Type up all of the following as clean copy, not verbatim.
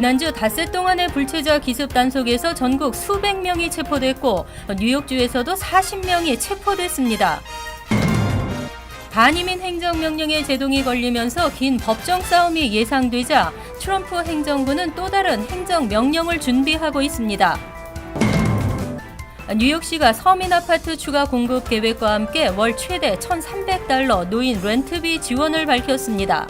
지난주 닷새 동안의 불체자 기습 단속에서 전국 수백 명이 체포됐고 뉴욕주에서도 40명이 체포됐습니다. 반이민 행정명령에 제동이 걸리면서 긴 법정 싸움이 예상되자 트럼프 행정부는 또 다른 행정명령을 준비하고 있습니다. 뉴욕시가 서민 아파트 추가 공급 계획과 함께 월 최대 $1,300 노인 렌트비 지원을 밝혔습니다.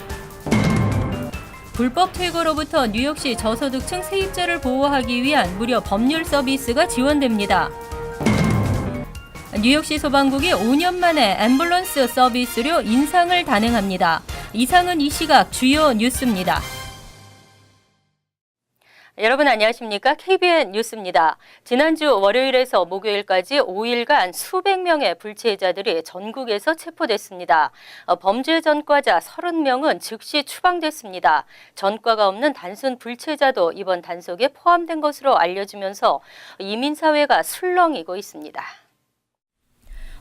불법 퇴거로부터 뉴욕시 저소득층 세입자를 보호하기 위한 무료 법률 서비스가 지원됩니다. 뉴욕시 소방국이 5년 만에 앰뷸런스 서비스료 인상을 단행합니다. 이상은 이 시각 주요 뉴스입니다. 여러분 안녕하십니까? KBN 뉴스입니다. 지난주 월요일에서 목요일까지 5일간 수백 명의 불체자들이 전국에서 체포됐습니다. 범죄 전과자 30명은 즉시 추방됐습니다. 전과가 없는 단순 불체자도 이번 단속에 포함된 것으로 알려지면서 이민사회가 술렁이고 있습니다.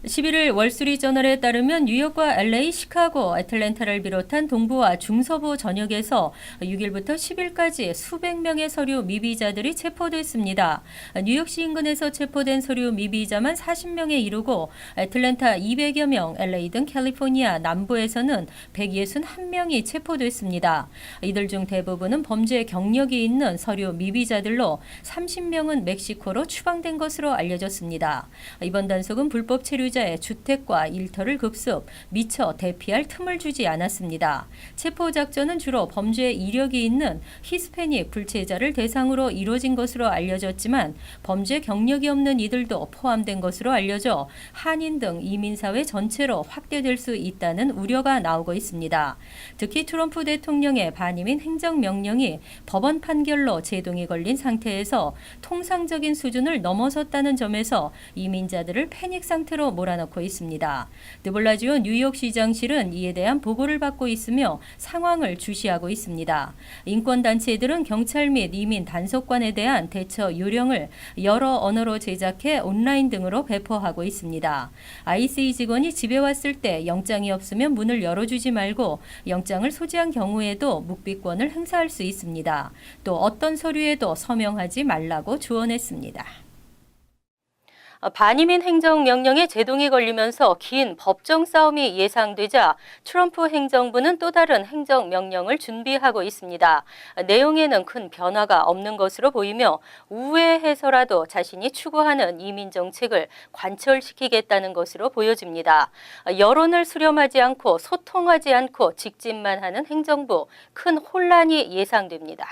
11일 월스트리트저널에 따르면 뉴욕과 LA, 시카고, 애틀랜타를 비롯한 동부와 중서부 전역에서 6일부터 10일까지 수백 명의 서류 미비자들이 체포됐습니다. 뉴욕시 인근에서 체포된 서류 미비자만 40명에 이르고 애틀랜타 200여 명, LA 등 캘리포니아 남부에서는 161명이 체포됐습니다. 이들 중 대부분은 범죄 경력이 있는 서류 미비자들로 30명은 멕시코로 추방된 것으로 알려졌습니다. 이번 단속은 불법 체류 자의 주택과 일터를 급습, 미처 대피할 틈을 주지 않았습니다. 체포 작전은 주로 범죄 이력이 있는 히스패닉 불체자를 대상으로 이루어진 것으로 알려졌지만 범죄 경력이 없는 이들도 포함된 것으로 알려져 한인 등 이민사회 전체로 확대될 수 있다는 우려가 나오고 있습니다. 특히 트럼프 대통령의 반이민 행정명령이 법원 판결로 제동이 걸린 상태에서 통상적인 수준을 넘어섰다는 점에서 이민자들을 패닉 상태로 몰아넣고 있습니다. 드블라지오 뉴욕시장실은 이에 대한 보고를 받고 있으며 상황을 주시하고 있습니다. 인권단체들은 경찰 및 이민 단속관에 대한 대처 요령을 여러 언어로 제작해 온라인 등으로 배포하고 있습니다. ICE 직원이 집에 왔을 때 영장이 없으면 문을 열어주지 말고 영장을 소지한 경우에도 묵비권을 행사할 수 있습니다. 또 어떤 서류에도 서명하지 말라고 조언했습니다. 반이민 행정명령에 제동이 걸리면서 긴 법정 싸움이 예상되자 트럼프 행정부는 또 다른 행정명령을 준비하고 있습니다. 내용에는 큰 변화가 없는 것으로 보이며 우회해서라도 자신이 추구하는 이민 정책을 관철시키겠다는 것으로 보여집니다. 여론을 수렴하지 않고 소통하지 않고 직진만 하는 행정부, 큰 혼란이 예상됩니다.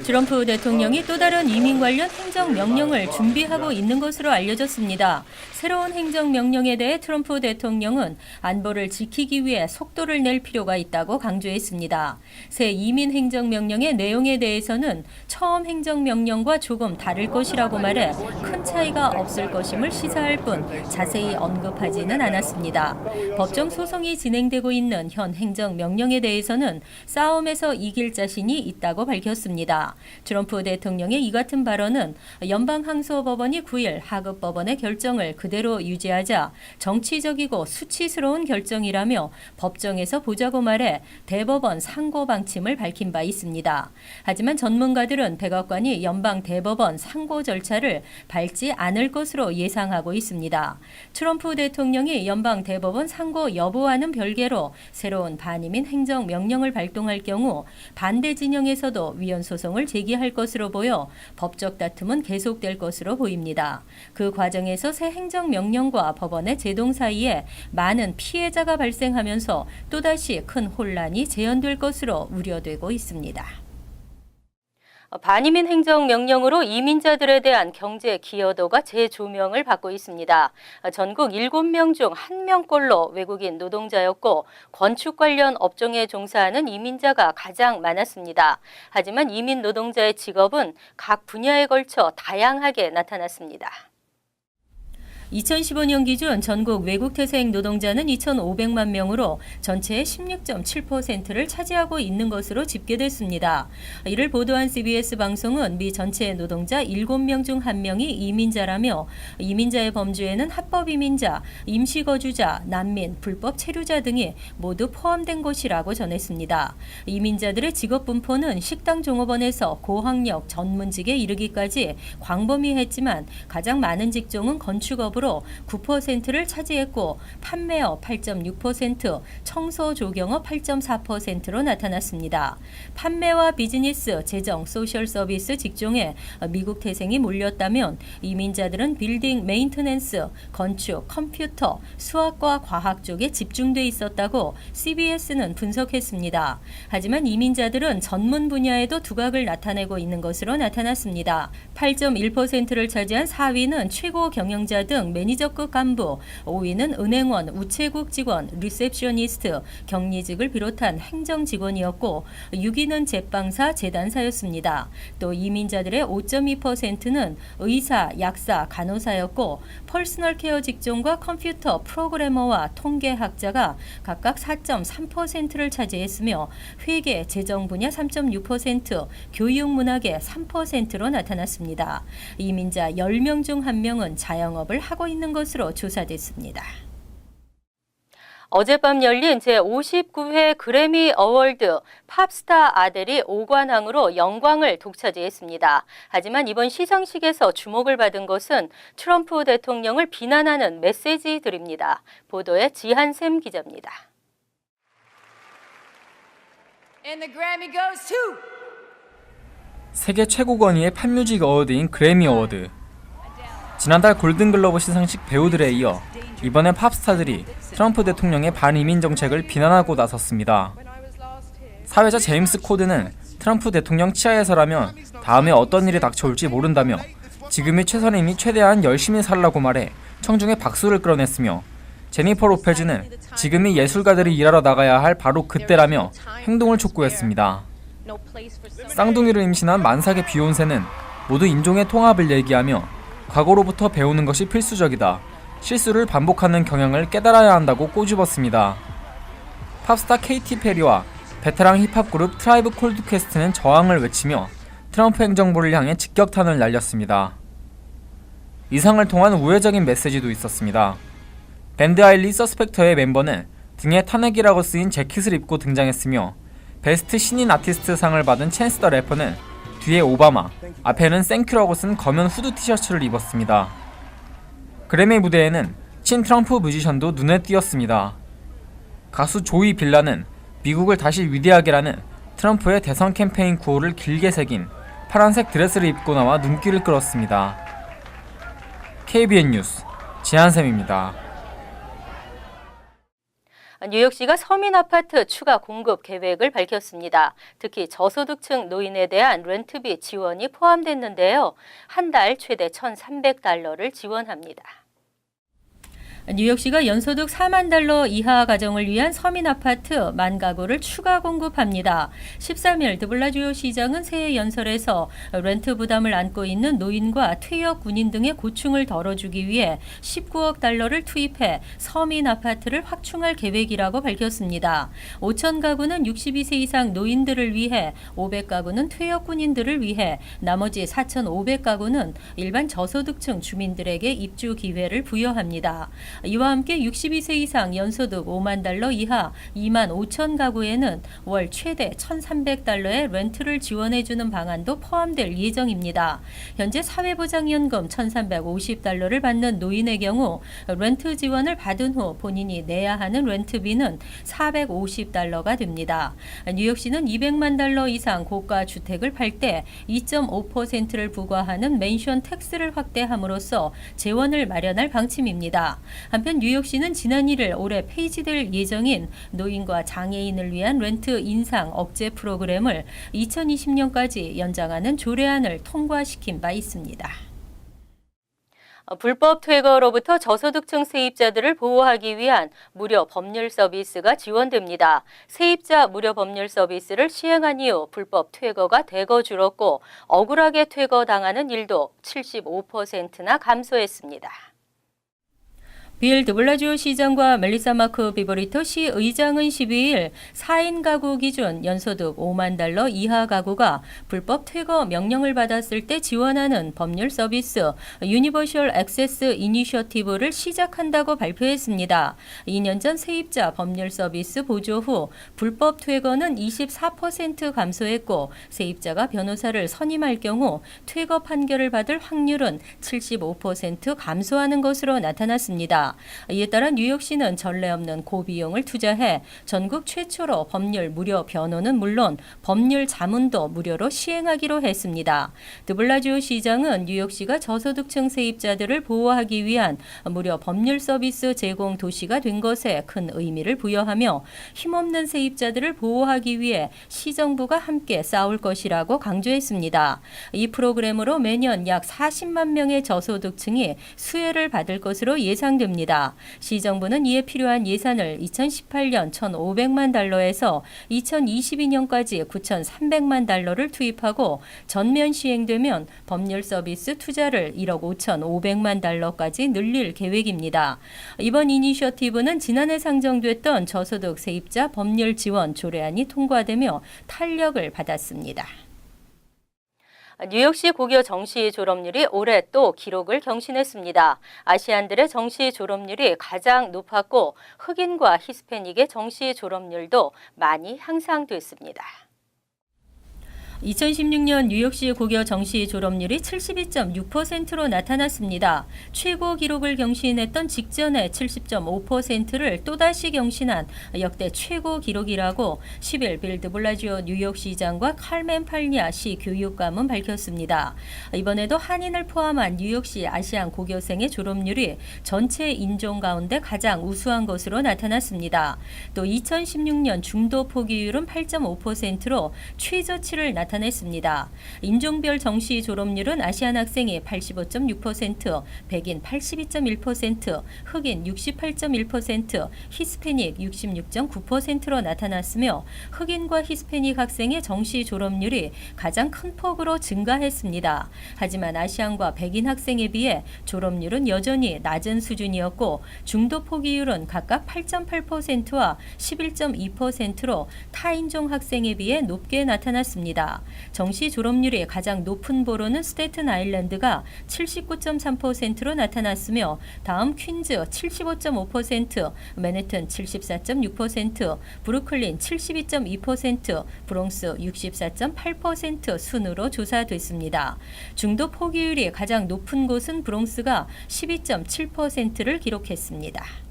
트럼프 대통령이 또 다른 이민 관련 행정명령을 준비하고 있는 것으로 알려졌습니다. 새로운 행정명령에 대해 트럼프 대통령은 안보를 지키기 위해 속도를 낼 필요가 있다고 강조했습니다. 새 이민 행정명령의 내용에 대해서는 처음 행정명령과 조금 다를 것이라고 말해 큰 차이가 없을 것임을 시사할 뿐 자세히 언급하지는 않았습니다. 법정 소송이 진행되고 있는 현 행정명령에 대해서는 싸움에서 이길 자신이 있다고 밝혔습니다. 트럼프 대통령의 이 같은 발언은 연방항소법원이 9일 하급법원의 결정을 그대로 유지하자 정치적이고 수치스러운 결정이라며 법정에서 보자고 말해 대법원 상고 방침을 밝힌 바 있습니다. 하지만 전문가들은 백악관이 연방 대법원 상고 절차를 밟지 않을 것으로 예상하고 있습니다. 트럼프 대통령이 연방 대법원 상고 여부와는 별개로 새로운 반이민 행정명령을 발동할 경우 반대 진영에서도 위헌 소송을 제기할 것으로 보여 법적 다툼은 계속될 것으로 보입니다. 그 과정에서 새 행정명령과 법원의 제동 사이에 많은 피해자가 발생하면서 또다시 큰 혼란이 재현될 것으로 우려되고 있습니다. 반이민 행정명령으로 이민자들에 대한 경제 기여도가 재조명을 받고 있습니다. 전국 7명 중 1명꼴로 외국인 노동자였고 건축 관련 업종에 종사하는 이민자가 가장 많았습니다. 하지만 이민 노동자의 직업은 각 분야에 걸쳐 다양하게 나타났습니다. 2015년 기준 전국 외국 태생 노동자는 2,500만 명으로 전체의 16.7%를 차지하고 있는 것으로 집계됐습니다. 이를 보도한 CBS 방송은 미 전체 노동자 7명 중 1명이 이민자라며 이민자의 범주에는 합법 이민자, 임시거주자, 난민, 불법 체류자 등이 모두 포함된 것이라고 전했습니다. 이민자들의 직업 분포는 식당 종업원에서 고학력 전문직에 이르기까지 광범위했지만 가장 많은 직종은 건축업으로 9%를 차지했고 판매업 8.6%, 청소 조경업 8.4%로 나타났습니다. 판매와 비즈니스, 재정, 소셜 서비스 직종에 미국 태생이 몰렸다면 이민자들은 빌딩 메인테넌스, 건축, 컴퓨터, 수학과 과학 쪽에 집중돼 있었다고 CBS는 분석했습니다. 하지만 이민자들은 전문 분야에도 두각을 나타내고 있는 것으로 나타났습니다. 8.1%를 차지한 4위는 최고 경영자 등 매니저급 간부, 5위는 은행원, 우체국 직원, 리셉셔니스트, 격리직을 비롯한 행정 직원이었고 6위는 제빵사, 재단사였습니다. 또 이민자들의 5.2%는 의사, 약사, 간호사였고 퍼스널 케어 직종과 컴퓨터 프로그래머와 통계학자가 각각 4.3%를 차지했으며 회계, 재정 분야 3.6%, 교육 문학의 3%로 나타났습니다. 이민자 10명 중 1명은 자영업을 하고 있는 것으로 조사됐습니다. 어젯밤 열린 제59회 그래미 어워드 팝스타 아델이 5관왕으로 영광을 독차지했습니다. 하지만 이번 시상식에서 주목을 받은 것은 트럼프 대통령을 비난하는 메시지들입니다. 보도에 지한샘 기자입니다. And the Grammy goes to 세계 최고 권위의 팝뮤직 어워드인 그래미 어워드. 지난달 골든글러브 시상식 배우들에 이어 이번엔 팝스타들이 트럼프 대통령의 반이민 정책을 비난하고 나섰습니다. 사회자 제임스 코든은 트럼프 대통령 치하에서라면 다음에 어떤 일이 닥쳐올지 모른다며 지금이 최선이니 최대한 열심히 살라고 말해 청중의 박수를 끌어냈으며 제니퍼 로페즈는 지금이 예술가들이 일하러 나가야 할 바로 그때라며 행동을 촉구했습니다. 쌍둥이를 임신한 만삭의 비욘세는 모두 인종의 통합을 얘기하며 과거로부터 배우는 것이 필수적이다. 실수를 반복하는 경향을 깨달아야 한다고 꼬집었습니다. 팝스타 케이티 페리와 베테랑 힙합 그룹 트라이브 콜드 퀘스트는 저항을 외치며 트럼프 행정부를 향해 직격탄을 날렸습니다. 의상을 통한 우회적인 메시지도 있었습니다. 밴드 아일리 서스펙터의 멤버는 등에 탄핵이라고 쓰인 재킷을 입고 등장했으며 베스트 신인 아티스트 상을 받은 챈스 더 래퍼는 뒤에 오바마, 앞에는 땡큐라고 쓴 검은 후드 티셔츠를 입었습니다. 그래미 무대에는 친 트럼프 뮤지션도 눈에 띄었습니다. 가수 조이 빌라는 미국을 다시 위대하게라는 트럼프의 대선 캠페인 구호를 길게 새긴 파란색 드레스를 입고 나와 눈길을 끌었습니다. KBN 뉴스 지한샘입니다. 뉴욕시가 서민 아파트 추가 공급 계획을 밝혔습니다. 특히 저소득층 노인에 대한 렌트비 지원이 포함됐는데요. 한 달 최대 $1,300를 지원합니다. 뉴욕시가 연소득 4만 달러 이하 가정을 위한 서민 아파트 10,000가구를 추가 공급합니다. 13일 드블라주요 시장은 새해 연설에서 렌트 부담을 안고 있는 노인과 퇴역 군인 등의 고충을 덜어주기 위해 19억 달러를 투입해 서민 아파트를 확충할 계획이라고 밝혔습니다. 5,000가구는 62세 이상 노인들을 위해, 500가구는 퇴역 군인들을 위해, 나머지 4,500가구는 일반 저소득층 주민들에게 입주 기회를 부여합니다. 이와 함께 62세 이상 연소득 5만 달러 이하 2만 5천 가구에는 월 최대 $1,300의 렌트를 지원해주는 방안도 포함될 예정입니다. 현재 사회보장연금 $1,350를 받는 노인의 경우 렌트 지원을 받은 후 본인이 내야 하는 렌트비는 $450가 됩니다. 뉴욕시는 200만 달러 이상 고가 주택을 팔 때 2.5%를 부과하는 맨션 텍스를 확대함으로써 재원을 마련할 방침입니다. 한편 뉴욕시는 지난 1일 올해 폐지될 예정인 노인과 장애인을 위한 렌트 인상 억제 프로그램을 2020년까지 연장하는 조례안을 통과시킨 바 있습니다. 불법 퇴거로부터 저소득층 세입자들을 보호하기 위한 무료 법률 서비스가 지원됩니다. 세입자 무료 법률 서비스를 시행한 이후 불법 퇴거가 대거 줄었고 억울하게 퇴거당하는 일도 75%나 감소했습니다. 빌 드블라지오 시장과 멜리사 마크 비버리터 시의장은 12일 4인 가구 기준 연소득 5만 달러 이하 가구가 불법 퇴거 명령을 받았을 때 지원하는 법률 서비스 유니버셜 액세스 이니셔티브를 시작한다고 발표했습니다. 2년 전 세입자 법률 서비스 보조 후 불법 퇴거는 24% 감소했고 세입자가 변호사를 선임할 경우 퇴거 판결을 받을 확률은 75% 감소하는 것으로 나타났습니다. 이에 따라 뉴욕시는 전례 없는 고비용을 투자해 전국 최초로 법률 무료 변호는 물론 법률 자문도 무료로 시행하기로 했습니다. 드블라지오 시장은 뉴욕시가 저소득층 세입자들을 보호하기 위한 무료 법률 서비스 제공 도시가 된 것에 큰 의미를 부여하며 힘없는 세입자들을 보호하기 위해 시정부가 함께 싸울 것이라고 강조했습니다. 이 프로그램으로 매년 약 40만 명의 저소득층이 수혜를 받을 것으로 예상됩니다. 시정부는 이에 필요한 예산을 2018년 1,500만 달러에서 2022년까지 9,300만 달러를 투입하고 전면 시행되면 법률 서비스 투자를 1억 5,500만 달러까지 늘릴 계획입니다. 이번 이니셔티브는 지난해 상정됐던 저소득 세입자 법률 지원 조례안이 통과되며 탄력을 받았습니다. 뉴욕시 고교 정시 졸업률이 올해 또 기록을 경신했습니다. 아시안들의 정시 졸업률이 가장 높았고 흑인과 히스패닉의 정시 졸업률도 많이 향상됐습니다. 2016년 뉴욕시 고교 정시 졸업률이 72.6%로 나타났습니다. 최고 기록을 경신했던 직전의 70.5%를 또다시 경신한 역대 최고 기록이라고 10일 빌 드블라지오 뉴욕시장과 칼멘 팔리아 시 교육감은 밝혔습니다. 이번에도 한인을 포함한 뉴욕시 아시안 고교생의 졸업률이 전체 인종 가운데 가장 우수한 것으로 나타났습니다. 또 2016년 중도 포기율은 8.5%로 최저치를 나타냈습니다. 인종별 정시 졸업률은 아시안 학생이 85.6%, 백인 82.1%, 흑인 68.1%, 히스패닉 66.9%로 나타났으며 흑인과 히스패닉 학생의 정시 졸업률이 가장 큰 폭으로 증가했습니다. 하지만 아시안과 백인 학생에 비해 졸업률은 여전히 낮은 수준이었고 중도 포기율은 각각 8.8%와 11.2%로 타인종 학생에 비해 높게 나타났습니다. 정시 졸업률이 가장 높은 보로는 스테튼 아일랜드가 79.3%로 나타났으며 다음 퀸즈 75.5%, 맨해튼 74.6%, 브루클린 72.2%, 브롱스 64.8% 순으로 조사됐습니다. 중도 포기율이 가장 높은 곳은 브롱스가 12.7%를 기록했습니다.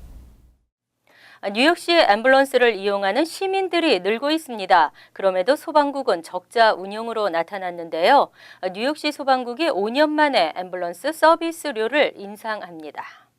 뉴욕시의 앰뷸런스를 이용하는 시민들이 늘고 있습니다. 그럼에도 소방국은 적자 운영으로 나타났는데요. 뉴욕시 소방국이 5년 만에 앰뷸런스 서비스료를 인상합니다.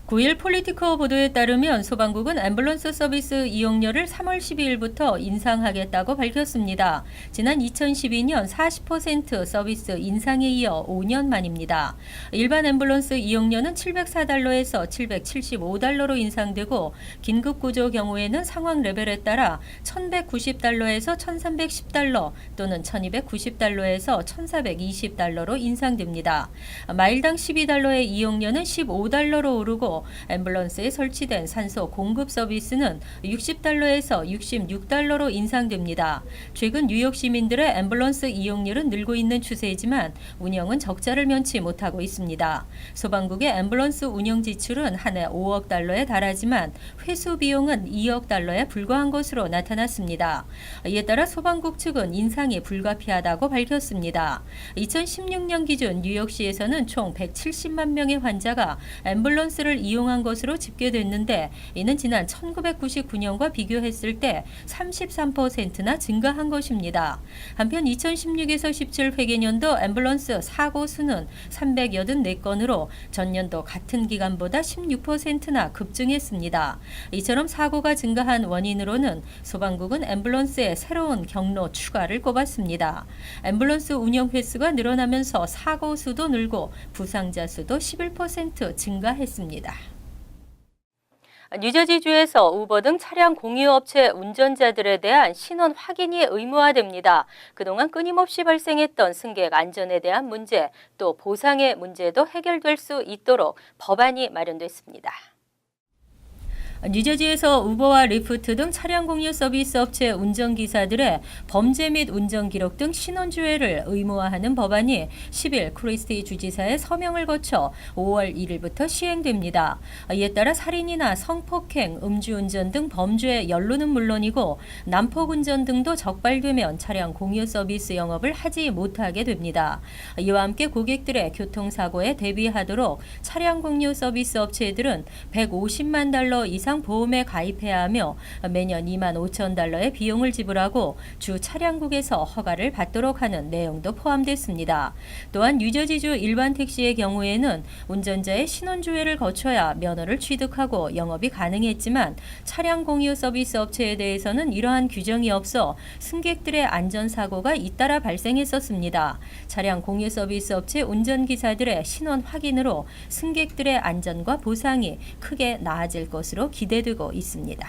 9일 폴리티커 보도에 따르면 소방국은 앰뷸런스 서비스 이용료를 3월 12일부터 인상하겠다고 밝혔습니다. 지난 2012년 40% 서비스 인상에 이어 5년 만입니다. 일반 앰뷸런스 이용료는 704달러에서 775달러로 인상되고 긴급구조 경우에는 상황 레벨에 따라 1190달러에서 1310달러 또는 1290달러에서 1420달러로 인상됩니다. 마일당 12달러의 이용료는 15달러로 오르고 앰뷸런스에 설치된 산소 공급 서비스는 60달러에서 66달러로 인상됩니다. 최근 뉴욕 시민들의 앰뷸런스 이용률은 늘고 있는 추세이지만 운영은 적자를 면치 못하고 있습니다. 소방국의 앰뷸런스 운영 지출은 한 해 5억 달러에 달하지만 회수 비용은 2억 달러에 불과한 것으로 나타났습니다. 이에 따라 소방국 측은 인상이 불가피하다고 밝혔습니다. 2016년 기준 뉴욕시에서는 총 170만 명의 환자가 앰뷸런스를 이용한 것으로 집계됐는데 이는 지난 1999년과 비교했을 때 33%나 증가한 것입니다. 한편 2016에서 17 회계년도 앰뷸런스 사고 수는 384건으로 전년도 같은 기간보다 16%나 급증했습니다. 이처럼 사고가 증가한 원인으로는 소방국은 앰뷸런스에 새로운 경로 추가를 꼽았습니다. 앰뷸런스 운영 횟수가 늘어나면서 사고 수도 늘고 부상자 수도 11% 증가했습니다. 뉴저지주에서 우버 등 차량 공유업체 운전자들에 대한 신원 확인이 의무화됩니다. 그동안 끊임없이 발생했던 승객 안전에 대한 문제, 또 보상의 문제도 해결될 수 있도록 법안이 마련됐습니다. 뉴저지에서 우버와 리프트 등 차량 공유 서비스 업체 운전기사들의 범죄 및 운전 기록 등 신원조회를 의무화하는 법안이 10일 크리스티 주지사의 서명을 거쳐 5월 1일부터 시행됩니다. 이에 따라 살인이나 성폭행, 음주운전 등 범죄에 연루는 물론이고 난폭운전 등도 적발되면 차량 공유 서비스 영업을 하지 못하게 됩니다. 이와 함께 고객들의 교통사고에 대비하도록 차량 공유 서비스 업체들은 150만 달러 이상 보험에 가입해야 하며 매년 2만 5천 달러의 비용을 지불하고 주 차량국에서 허가를 받도록 하는 내용도 포함됐습니다. 또한 뉴저지주 일반 택시의 경우에는 운전자의 신원조회를 거쳐야 면허를 취득하고 영업이 가능했지만 차량 공유 서비스 업체에 대해서는 이러한 규정이 없어 승객들의 안전사고가 잇따라 발생했었습니다. 차량 공유 서비스 업체 운전기사들의 신원 확인으로 승객들의 안전과 보상이 크게 나아질 것으로 기대되고 있습니다.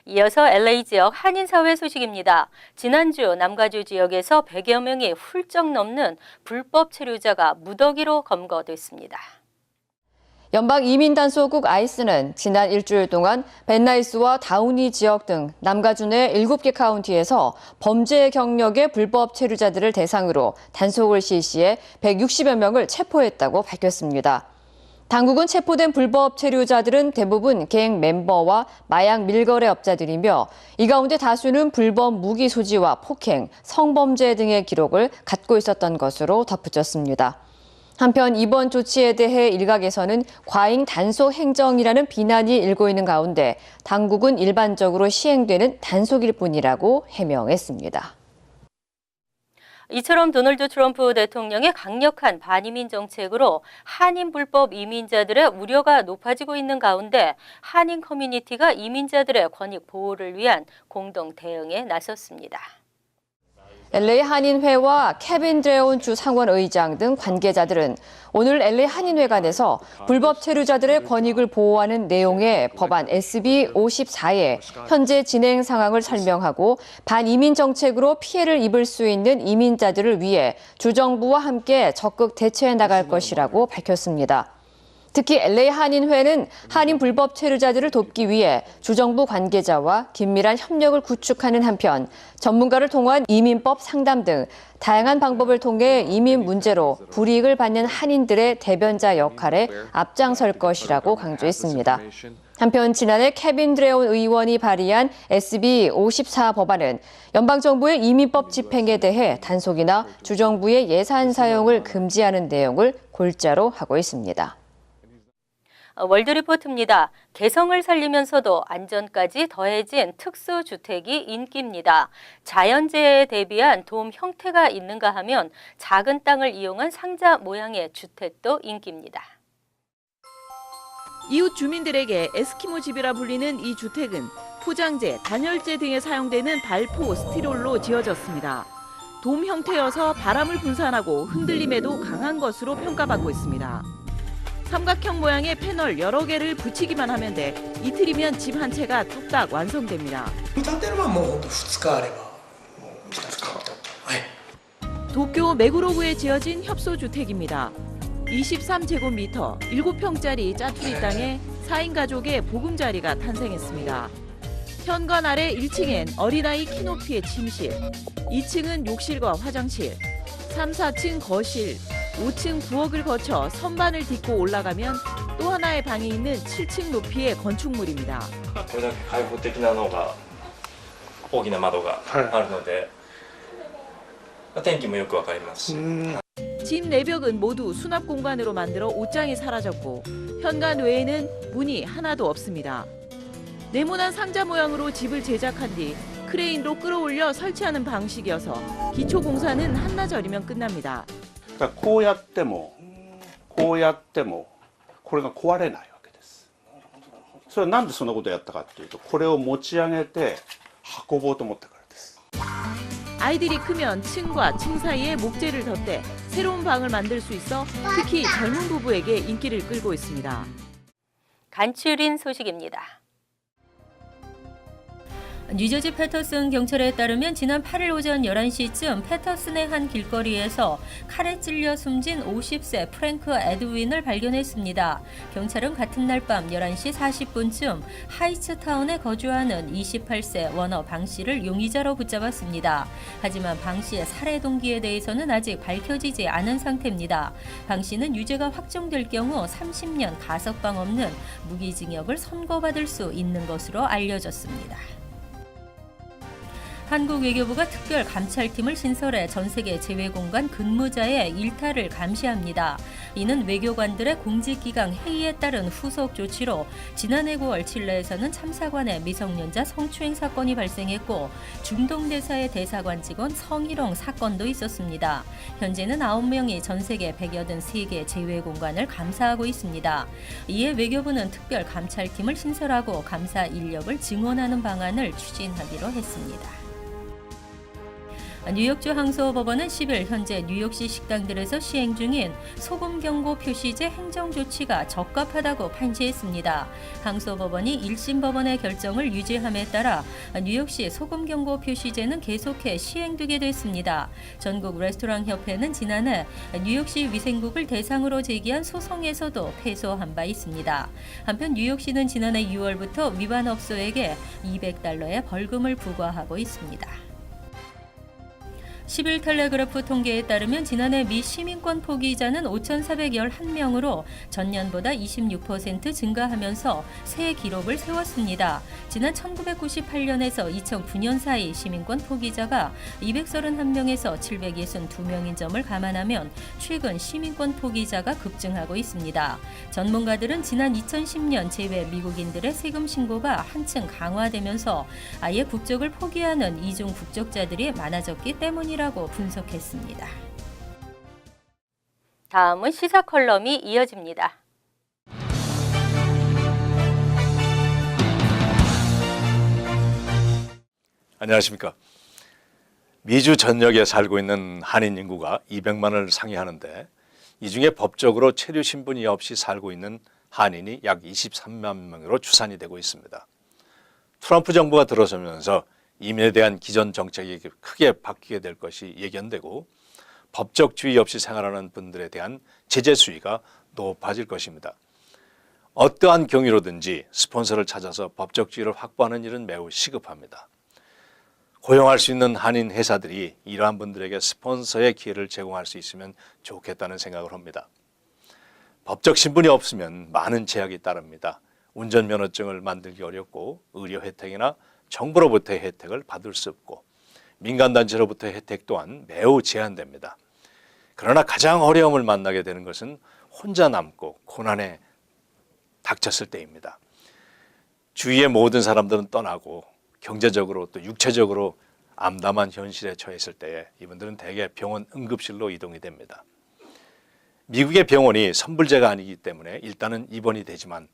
이어서 LA 지역 한인사회 소식입니다. 지난주 남가주 지역에서 100여 명이 훌쩍 넘는 불법 체류자가 무더기로 검거됐습니다. 연방이민단속국 ICE는 지난 일주일 동안 벤나이스와 다우니 지역 등 남가주 내 7개 카운티에서 범죄 경력의 불법 체류자들을 대상으로 단속을 실시해 160여 명을 체포했다고 밝혔습니다. 당국은 체포된 불법 체류자들은 대부분 갱 멤버와 마약 밀거래업자들이며 이 가운데 다수는 불법 무기 소지와 폭행, 성범죄 등의 기록을 갖고 있었던 것으로 덧붙였습니다. 한편 이번 조치에 대해 일각에서는 과잉 단속 행정이라는 비난이 일고 있는 가운데 당국은 일반적으로 시행되는 단속일 뿐이라고 해명했습니다. 이처럼 도널드 트럼프 대통령의 강력한 반이민 정책으로 한인 불법 이민자들의 우려가 높아지고 있는 가운데 한인 커뮤니티가 이민자들의 권익 보호를 위한 공동 대응에 나섰습니다. LA 한인회와 케빈 드레온 주 상원의장 등 관계자들은 오늘 LA 한인회관에서 불법 체류자들의 권익을 보호하는 내용의 법안 SB 54의 현재 진행 상황을 설명하고 반이민 정책으로 피해를 입을 수 있는 이민자들을 위해 주정부와 함께 적극 대처해 나갈 것이라고 밝혔습니다. 특히 LA 한인회는 한인 불법 체류자들을 돕기 위해 주정부 관계자와 긴밀한 협력을 구축하는 한편 전문가를 통한 이민법 상담 등 다양한 방법을 통해 이민 문제로 불이익을 받는 한인들의 대변자 역할에 앞장설 것이라고 강조했습니다. 한편 지난해 케빈 드레온 의원이 발의한 SB 54 법안은 연방정부의 이민법 집행에 대해 단속이나 주정부의 예산 사용을 금지하는 내용을 골자로 하고 있습니다. 월드리포트입니다. 개성을 살리면서도 안전까지 더해진 특수주택이 인기입니다. 자연재해에 대비한 돔 형태가 있는가 하면 작은 땅을 이용한 상자 모양의 주택도 인기입니다. 이웃 주민들에게 에스키모 집이라 불리는 이 주택은 포장재, 단열재 등에 사용되는 발포, 스티롤로 지어졌습니다. 돔 형태여서 바람을 분산하고 흔들림에도 강한 것으로 평가받고 있습니다. 삼각형 모양의 패널 여러 개를 붙이기만 하면 돼 이틀이면 집 한 채가 뚝딱 완성됩니다. 도쿄 메구로구에 지어진 협소주택입니다. 23제곱미터 7평짜리 짜투리 땅에 4인 가족의 보금자리가 탄생했습니다. 현관 아래 1층엔 어린아이 키높이의 침실, 2층은 욕실과 화장실, 3, 4층 거실, 5층 부엌을 거쳐 선반을 딛고 올라가면 또 하나의 방이 있는 7층 높이의 건축물입니다. これだけ開放的なのが大きな窓があるので、天気もよくわかりますし。 집 내벽은 모두 수납 공간으로 만들어 옷장이 사라졌고 현관 외에는 문이 하나도 없습니다. 네모난 상자 모양으로 집을 제작한 뒤 크레인로 끌어올려 설치하는 방식이어서 기초 공사는 한나절이면 끝납니다. こうやってもこれが壊れないわけです。それはなんでそんなことをやったかっていうと、これを持ち上げて運ぼうと思ったからです。 아이들이 크면 층과 층 사이에 목재를 덧대 새로운 방을 만들 수 있어 특히 젊은 부부에게 인기를 끌고 있습니다. 간추린 소식입니다. 뉴저지 패터슨 경찰에 따르면 지난 8일 오전 11시쯤 패터슨의 한 길거리에서 칼에 찔려 숨진 50세 프랭크 에드윈을 발견했습니다. 경찰은 같은 날 밤 11시 40분쯤 하이츠타운에 거주하는 28세 워너 방 씨를 용의자로 붙잡았습니다. 하지만 방 씨의 살해 동기에 대해서는 아직 밝혀지지 않은 상태입니다. 방 씨는 유죄가 확정될 경우 30년 가석방 없는 무기징역을 선고받을 수 있는 것으로 알려졌습니다. 한국 외교부가 특별 감찰팀을 신설해 전 세계 재외공간 근무자의 일탈을 감시합니다. 이는 외교관들의 공직기강 회의에 따른 후속 조치로 지난해 9월 칠레에서는 참사관의 미성년자 성추행 사건이 발생했고 중동 대사의 대사관 직원 성희롱 사건도 있었습니다. 현재는 9명이 전 세계 183개 재외공간을 감사하고 있습니다. 이에 외교부는 특별 감찰팀을 신설하고 감사 인력을 증원하는 방안을 추진하기로 했습니다. 뉴욕주 항소법원은 10일 현재 뉴욕시 식당들에서 시행 중인 소금 경고 표시제 행정 조치가 적합하다고 판시했습니다. 항소법원이 1심 법원의 결정을 유지함에 따라 뉴욕시 소금 경고 표시제는 계속해 시행되게 됐습니다. 전국 레스토랑 협회는 지난해 뉴욕시 위생국을 대상으로 제기한 소송에서도 패소한 바 있습니다. 한편 뉴욕시는 지난해 6월부터 위반 업소에게 $200의 벌금을 부과하고 있습니다. 10일 텔레그래프 통계에 따르면 지난해 미 시민권 포기자는 5,411명으로 전년보다 26% 증가하면서 새 기록을 세웠습니다. 지난 1998년에서 2009년 사이 시민권 포기자가 231명에서 762명인 점을 감안하면 최근 시민권 포기자가 급증하고 있습니다. 전문가들은 지난 2010년 재외 미국인들의 세금 신고가 한층 강화되면서 아예 국적을 포기하는 이중 국적자들이 많아졌기 때문이라고 분석했습니다. 다음은 시사 컬럼이 이어집니다. 안녕하십니까. 미주 전역에 살고 있는 한인 인구가 200만을 상회하는데 이 중에 법적으로 체류 신분이 없이 살고 있는 한인이 약 23만 명으로 추산이 되고 있습니다. 트럼프 정부가 들어서면서 이민에 대한 기존 정책이 크게 바뀌게 될 것이 예견되고 법적 주의 없이 생활하는 분들에 대한 제재 수위가 높아질 것입니다. 어떠한 경위로든지 스폰서를 찾아서 법적 지위를 확보하는 일은 매우 시급합니다. 고용할 수 있는 한인 회사들이 이러한 분들에게 스폰서의 기회를 제공할 수 있으면 좋겠다는 생각을 합니다. 법적 신분이 없으면 많은 제약이 따릅니다. 운전면허증을 만들기 어렵고 의료 혜택이나 정부로부터의 혜택을 받을 수 없고 민간단체로부터의 혜택 또한 매우 제한됩니다. 그러나 가장 어려움을 만나게 되는 것은 혼자 남고 고난에 닥쳤을 때입니다. 주위의 모든 사람들은 떠나고 경제적으로 또 육체적으로 암담한 현실에 처했을 때에 이분들은 대개 병원 응급실로 이동이 됩니다. 미국의 병원이 선불제가 아니기 때문에 일단은 입원이 되지만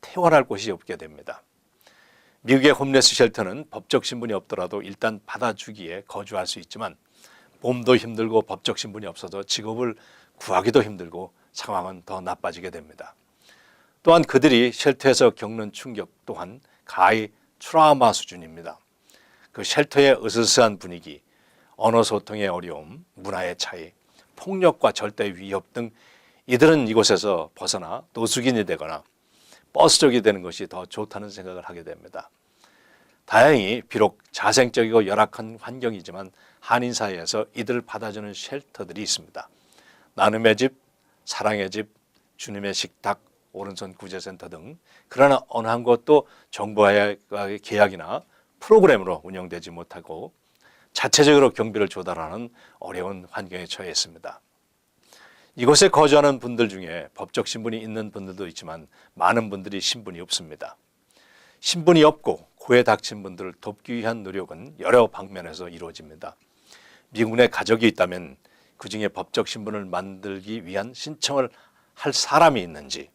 퇴원할 곳이 없게 됩니다. 미국의 홈레스 쉘터는 법적 신분이 없더라도 일단 받아주기에 거주할 수 있지만 몸도 힘들고 법적 신분이 없어서 직업을 구하기도 힘들고 상황은 더 나빠지게 됩니다. 또한 그들이 쉘터에서 겪는 충격 또한 가히 트라우마 수준입니다. 그 쉘터의 으스스한 분위기, 언어 소통의 어려움, 문화의 차이, 폭력과 절대 위협 등 이들은 이곳에서 벗어나 노숙인이 되거나 버스족이 되는 것이 더 좋다는 생각을 하게 됩니다. 다행히 비록 자생적이고 열악한 환경이지만 한인 사회에서 이들을 받아주는 쉘터들이 있습니다. 나눔의 집, 사랑의 집, 주님의 식탁, 오른손 구제센터 등 그러나 어느 한 곳도 정부와의 계약이나 프로그램으로 운영되지 못하고 자체적으로 경비를 조달하는 어려운 환경에 처해 있습니다. 이곳에 거주하는 분들 중에 법적 신분이 있는 분들도 있지만 많은 분들이 신분이 없습니다. 신분이 없고 고에 닥친 분들을 돕기 위한 노력은 여러 방면에서 이루어집니다. 미국 내 가족이 있다면 그중에 법적 신분을 만들기 위한 신청을 할 사람이 있는지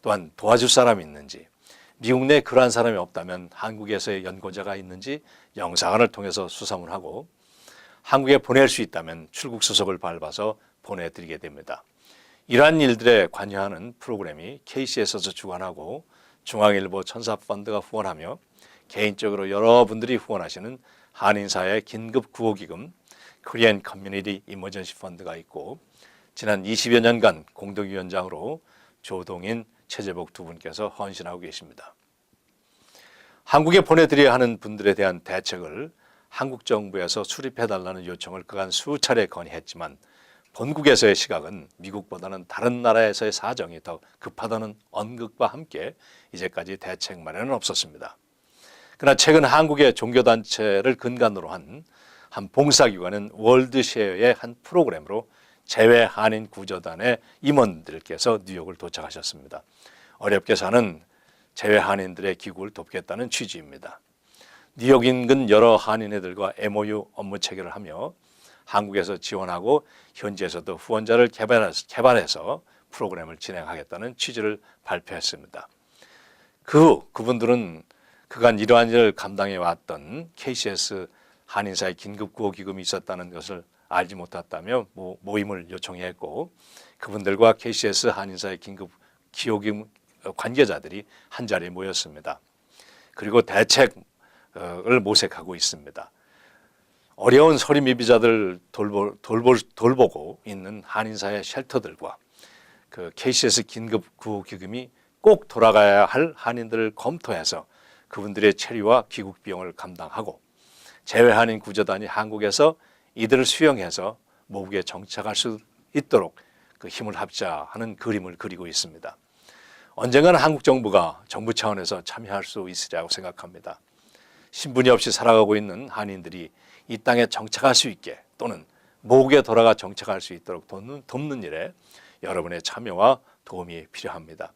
또한 도와줄 사람이 있는지 미국 내 그러한 사람이 없다면 한국에서의 연고자가 있는지 영사관을 통해서 수사문하고 한국에 보낼 수 있다면 출국 수속을 밟아서 보내드리게 됩니다. 이러한 일들에 관여하는 프로그램이 KCS에서 주관하고 중앙일보 천사펀드가 후원하며 개인적으로 여러분들이 후원하시는 한인사회 긴급구호기금 Korean Community Emergency Fund가 있고 지난 20여 년간 공동위원장으로 조동인, 최재복 두 분께서 헌신하고 계십니다. 한국에 보내드려야 하는 분들에 대한 대책을 한국 정부에서 수립해달라는 요청을 그간 수차례 건의했지만 본국에서의 시각은 미국보다는 다른 나라에서의 사정이 더 급하다는 언급과 함께 이제까지 대책 마련은 없었습니다. 그러나 최근 한국의 종교단체를 근간으로 한 봉사기관은 월드쉐어의 한 프로그램으로 재외 한인 구조단의 임원들께서 뉴욕을 도착하셨습니다. 어렵게 사는 재외 한인들의 기국을 돕겠다는 취지입니다. 뉴욕 인근 여러 한인회들과 MOU 업무 체결을 하며 한국에서 지원하고 현지에서도 후원자를 개발해서 프로그램을 진행하겠다는 취지를 발표했습니다. 그 후 그분들은 그간 이러한 일을 감당해 왔던 KCS 한인사회 긴급구호기금이 있었다는 것을 알지 못했다며 모임을 요청했고 그분들과 KCS 한인사회 긴급기호기금 관계자들이 한자리에 모였습니다. 그리고 대책을 모색하고 있습니다. 어려운 서류 미비자들 돌보고 있는 한인사회 쉘터들과 그 KCS 긴급구호기금이 꼭 돌아가야 할 한인들을 검토해서 그분들의 체류와 귀국 비용을 감당하고 재외 한인 구조단이 한국에서 이들을 수용해서 모국에 정착할 수 있도록 그 힘을 합자하는 그림을 그리고 있습니다. 언젠가는 한국 정부가 정부 차원에서 참여할 수 있으리라고 생각합니다. 신분이 없이 살아가고 있는 한인들이 이 땅에 정착할 수 있게 또는 모국에 돌아가 정착할 수 있도록 돕는 일에 여러분의 참여와 도움이 필요합니다.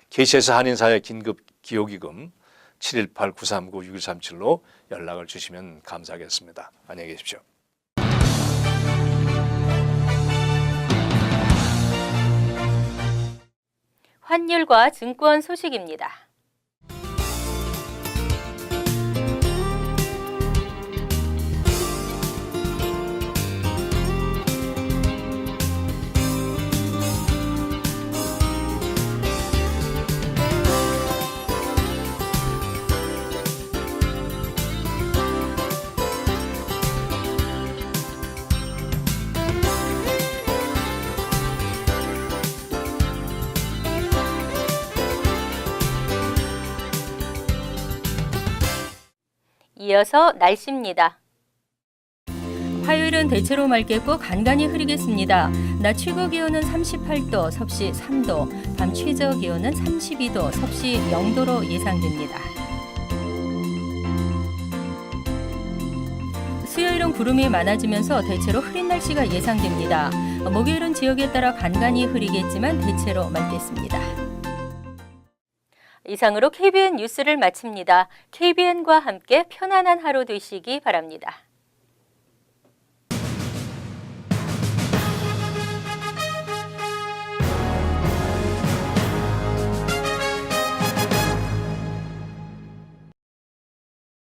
KCS 한인사회 긴급기호기금 718-939-6137로 연락을 주시면 감사하겠습니다. 안녕히 계십시오. 환율과 증권 소식입니다. 이어서 날씨입니다. 화요일은 대체로 맑겠고 간간히 흐리겠습니다. 낮 최고 기온은 38도, 섭씨 3도, 밤 최저 기온은 32도, 섭씨 0도로 예상됩니다. 수요일은 구름이 많아지면서 대체로 흐린 날씨가 예상됩니다. 목요일은 지역에 따라 간간히 흐리겠지만 대체로 맑겠습니다. 이상으로 KBN 뉴스를 마칩니다. KBN과 함께 편안한 하루 되시기 바랍니다.